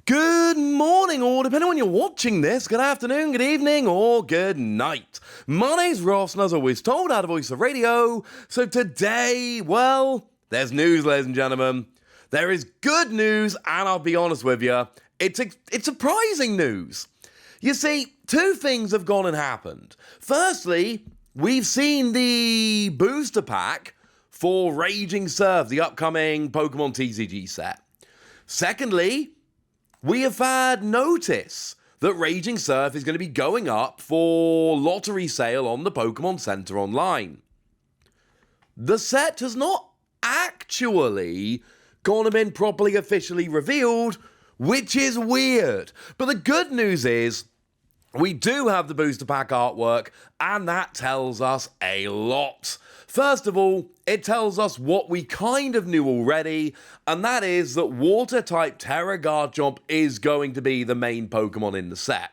Good morning, or depending on when you're watching this, good afternoon, good evening, or good night. My name's Ross, and as always told, out of Voice of Radio. So today, well, there's news, ladies and gentlemen. There is good news, and I'll be honest with you, it's surprising news. You see, two things have gone and happened. Firstly, we've seen the booster pack for Raging Surf, the upcoming Pokémon TCG set. Secondly, we have had notice that Raging Surf is going to be going up for lottery sale on the Pokémon Center online. The set has not actually gone and been properly officially revealed, which is weird. But the good news is, we do have the booster pack artwork, and that tells us a lot. First of all, it tells us what we kind of knew already, and that is that Water-type Tera Garchomp is going to be the main Pokemon in the set.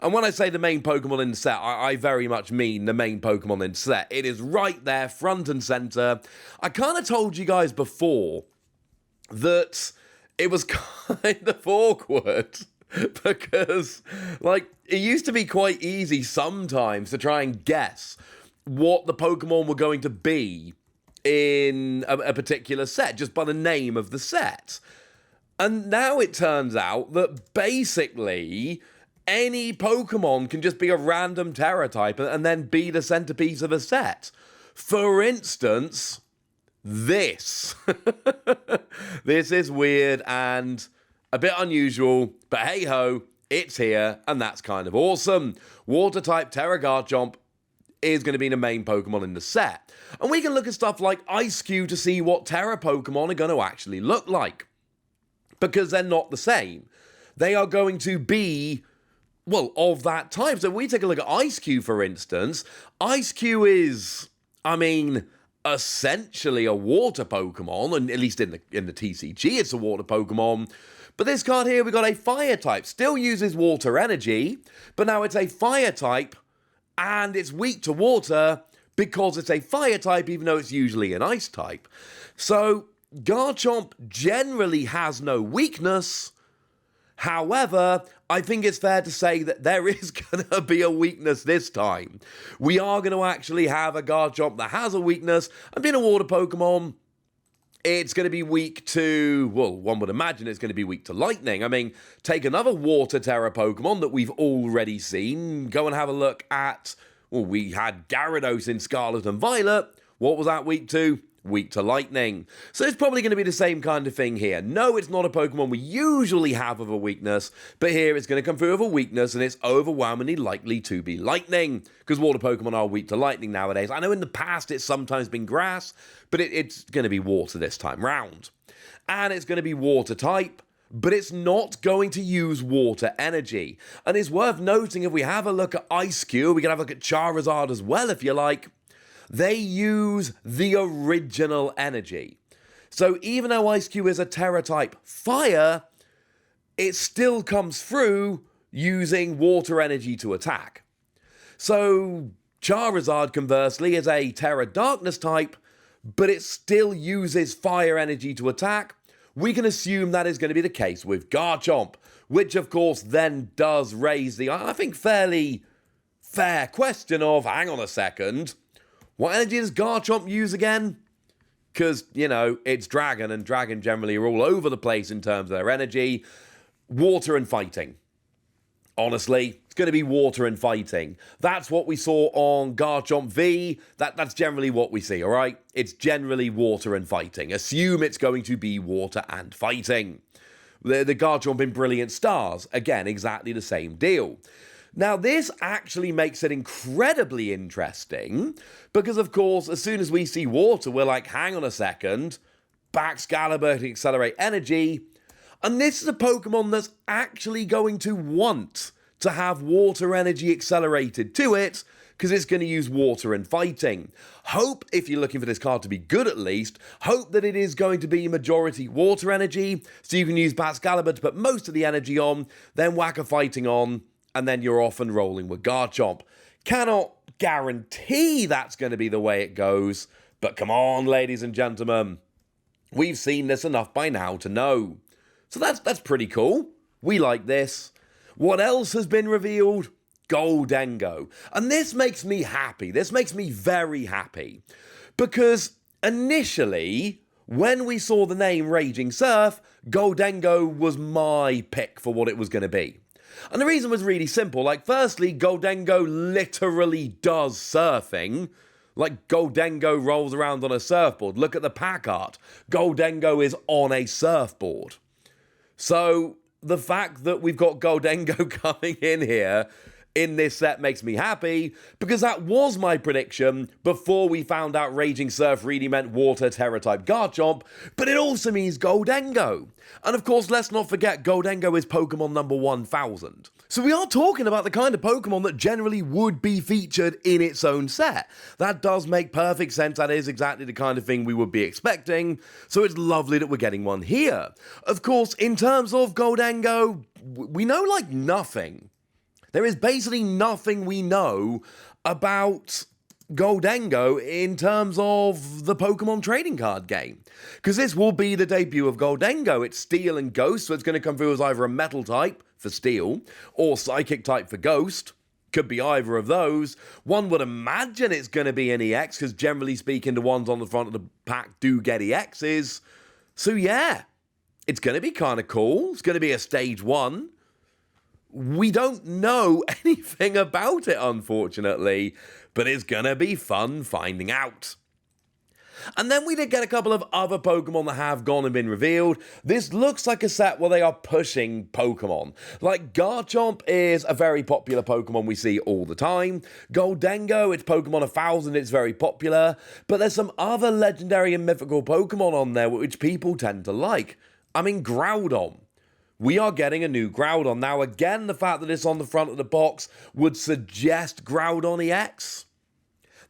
And when I say the main Pokemon in the set, I very much mean the main Pokemon in the set. It is right there, front and center. I kind of told you guys before that it was kind of awkward. Because, it used to be quite easy sometimes to try and guess what the Pokemon were going to be in a particular set, just by the name of the set. And now it turns out that basically any Pokemon can just be a random Tera type and then be the centerpiece of a set. For instance, this. This is weird and a bit unusual, but hey-ho, it's here, and that's kind of awesome. Water-type Tera Garchomp is going to be the main Pokemon in the set. And we can look at stuff like Ice-Q to see what Tera Pokemon are going to actually look like. Because they're not the same. They are going to be, of that type. So if we take a look at Ice-Q, for instance, Ice-Q is, essentially a water Pokemon, and at least in the TCG it's a water Pokemon. But this card here, we got a fire type. Still uses water energy, but now it's a fire type, and it's weak to water because it's a fire type, even though it's usually an ice type. So Garchomp generally has no weakness. However, I think it's fair to say that there is going to be a weakness this time. We are going to actually have a Garchomp that has a weakness, and being a water Pokemon, it's going to be weak to, one would imagine it's going to be weak to lightning. Take another water Tera Pokemon that we've already seen. Go and have a look at, we had Gyarados in Scarlet and Violet. What was that weak to? Weak to lightning. So it's probably going to be the same kind of thing here. No, it's not a Pokemon we usually have with a weakness, but here it's going to come through with a weakness, and it's overwhelmingly likely to be lightning, because water Pokemon are weak to lightning nowadays. I know in the past it's sometimes been grass, but it's going to be water this time round. And it's going to be water type, but it's not going to use water energy. And it's worth noting, if we have a look at Ice-Q, we can have a look at Charizard as well, if you like. They use the original energy. So even though Ice-Q is a Tera type fire, it still comes through using water energy to attack. So Charizard, conversely, is a Tera darkness type, but it still uses fire energy to attack. We can assume that is going to be the case with Garchomp, which of course then does raise the, I think, fairly fair question of, hang on a second, what energy does Garchomp use again? Because, it's Dragon, and Dragon generally are all over the place in terms of their energy. Water and fighting. Honestly, it's going to be water and fighting. That's what we saw on Garchomp V. That's generally what we see, all right? It's generally water and fighting. Assume it's going to be water and fighting. The Garchomp in Brilliant Stars, again, exactly the same deal. Now, this actually makes it incredibly interesting because, of course, as soon as we see water, we're like, hang on a second, Baxcalibur to accelerate energy. And this is a Pokemon that's actually going to want to have water energy accelerated to it because it's going to use water and fighting. Hope, if you're looking for this card to be good at least, hope that it is going to be majority water energy, so you can use Baxcalibur to put most of the energy on, then whack a fighting on, and then you're off and rolling with Garchomp. Cannot guarantee that's going to be the way it goes, but come on, ladies and gentlemen. We've seen this enough by now to know. So that's pretty cool. We like this. What else has been revealed? Gholdengo. And this makes me happy. This makes me very happy. Because initially, when we saw the name Raging Surf, Gholdengo was my pick for what it was going to be. And the reason was really simple. Like, firstly, Gholdengo literally does surfing. Like, Gholdengo rolls around on a surfboard. Look at the pack art. Gholdengo is on a surfboard. So, the fact that we've got Gholdengo coming in here in this set makes me happy, because that was my prediction before we found out Raging Surf really meant Water Tera type Garchomp, but it also means Gholdengo. And of course, let's not forget, Gholdengo is Pokemon number 1000. So we are talking about the kind of Pokemon that generally would be featured in its own set. That does make perfect sense. That is exactly the kind of thing we would be expecting. So it's lovely that we're getting one here. Of course, in terms of Gholdengo, we know like nothing. There is basically nothing we know about Gholdengo in terms of the Pokemon trading card game. Because this will be the debut of Gholdengo. It's Steel and Ghost, so it's going to come through as either a Metal type for Steel or Psychic type for Ghost. Could be either of those. One would imagine it's going to be an EX, because generally speaking, the ones on the front of the pack do get EXs. So yeah, it's going to be kind of cool. It's going to be a stage 1. We don't know anything about it, unfortunately, but it's gonna be fun finding out. And then we did get a couple of other Pokemon that have gone and been revealed. This looks like a set where they are pushing Pokemon. Like, Garchomp is a very popular Pokemon we see all the time. Gholdengo, it's Pokemon 1000, it's very popular. But there's some other legendary and mythical Pokemon on there which people tend to like. I mean, Groudon. We are getting a new Groudon. Now, again, the fact that it's on the front of the box would suggest Groudon EX.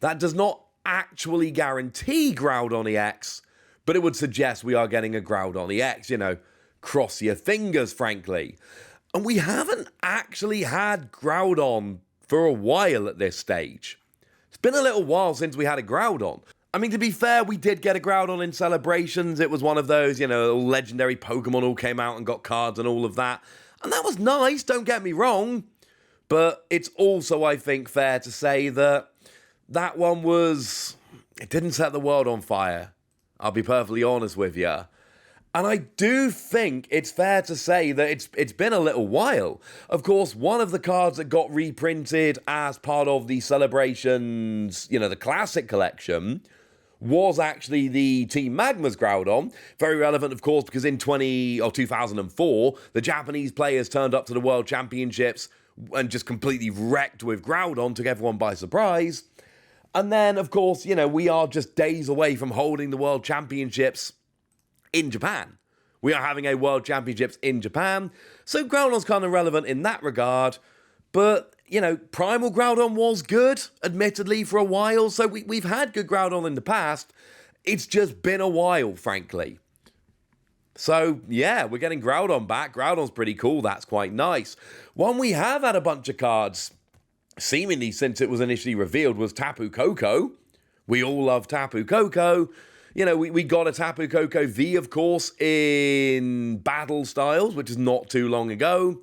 That does not actually guarantee Groudon EX, but it would suggest we are getting a Groudon EX. You know, cross your fingers, frankly. And we haven't actually had Groudon for a while at this stage. It's been a little while since we had a Groudon. I mean, to be fair, we did get a Groudon in Celebrations. It was one of those, you know, legendary Pokemon all came out and got cards and all of that. And that was nice, don't get me wrong. But it's also, I think, fair to say that that one was... It didn't set the world on fire. I'll be perfectly honest with you. And I do think it's fair to say that it's been a little while. Of course, one of the cards that got reprinted as part of the Celebrations, you know, the Classic Collection, was actually the Team Magma's Groudon. Very relevant, of course, because in 2004, the Japanese players turned up to the World Championships and just completely wrecked with Groudon, took everyone by surprise. And then, of course, you know, we are just days away from holding the World Championships in Japan. We are having a World Championships in Japan, so Groudon's kind of relevant in that regard, but, you know, Primal Groudon was good, admittedly, for a while, so we've had good Groudon in the past. It's just been a while, frankly. So, yeah, we're getting Groudon back. Groudon's pretty cool, that's quite nice. One we have had a bunch of cards, seemingly since it was initially revealed, was Tapu Koko. We all love Tapu Koko. You know, we got a Tapu Koko V, of course, in Battle Styles, which is not too long ago.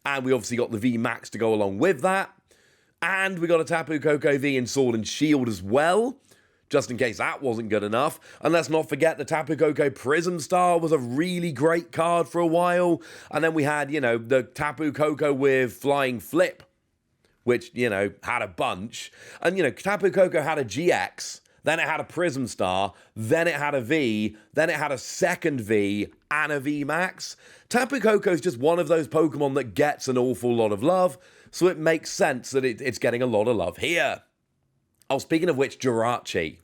And we obviously got the V Max to go along with that. And we got a Tapu Koko V in Sword and Shield as well, just in case that wasn't good enough. And let's not forget the Tapu Koko Prism Star was a really great card for a while. And then we had, you know, the Tapu Koko with Flying Flip, which, you know, had a bunch. And, you know, Tapu Koko had a GX, then it had a Prism Star, then it had a V, then it had a second V and a V Max. Tapu Koko is just one of those Pokemon that gets an awful lot of love, so it makes sense that it's getting a lot of love here. Oh, speaking of which, Jirachi.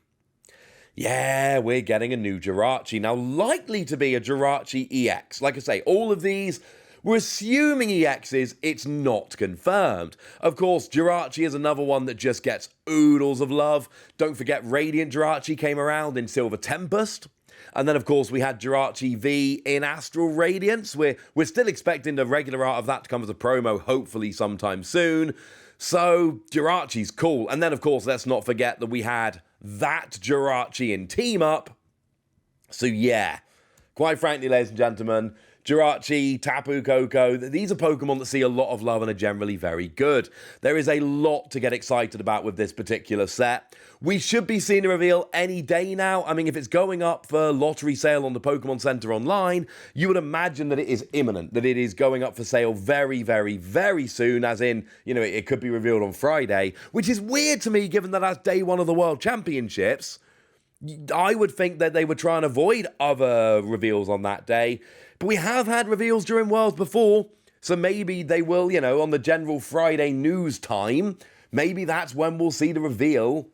Yeah, we're getting a new Jirachi. Now, likely to be a Jirachi EX. Like I say, all of these, we're assuming EXs, it's not confirmed. Of course, Jirachi is another one that just gets oodles of love. Don't forget, Radiant Jirachi came around in Silver Tempest. And then, of course, we had Jirachi V in Astral Radiance. We're still expecting the regular art of that to come as a promo, hopefully sometime soon. So, Jirachi's cool. And then, of course, let's not forget that we had that Jirachi in Team Up. So, yeah, quite frankly, ladies and gentlemen, Jirachi, Tapu Koko, these are Pokemon that see a lot of love and are generally very good. There is a lot to get excited about with this particular set. We should be seeing a reveal any day now. I mean, if it's going up for lottery sale on the Pokemon Center online, you would imagine that it is imminent, that it is going up for sale very, very, very soon, as in, you know, it could be revealed on Friday, which is weird to me given that that's day one of the World Championships. I would think that they would try and avoid other reveals on that day, but we have had reveals during Worlds before, so maybe they will, you know, on the general Friday news time, maybe that's when we'll see the reveal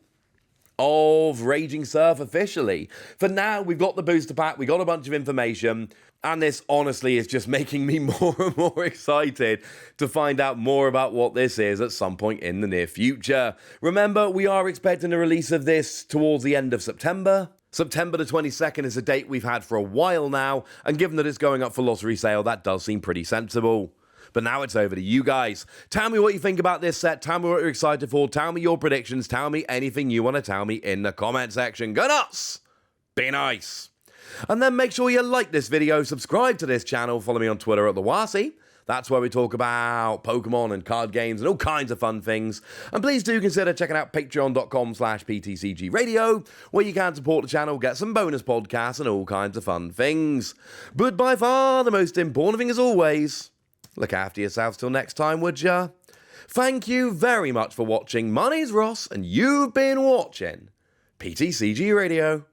of Raging Surf officially. For now, we've got the booster pack, we got a bunch of information, and this honestly is just making me more and more excited to find out more about what this is at some point in the near future. Remember, we are expecting a release of this towards the end of September. September the 22nd is a date we've had for a while now, and given that it's going up for lottery sale, that does seem pretty sensible. But now it's over to you guys. Tell me what you think about this set. Tell me what you're excited for. Tell me your predictions. Tell me anything you want to tell me in the comment section. Go nuts! Be nice! And then make sure you like this video, subscribe to this channel, follow me on Twitter at TheWasi. That's where we talk about Pokemon and card games and all kinds of fun things. And please do consider checking out patreon.com/PTCGradio, where you can support the channel, get some bonus podcasts and all kinds of fun things. But by far, the most important thing as always, look after yourselves till next time, would ya? Thank you very much for watching. My name's Ross, and you've been watching PTCG Radio.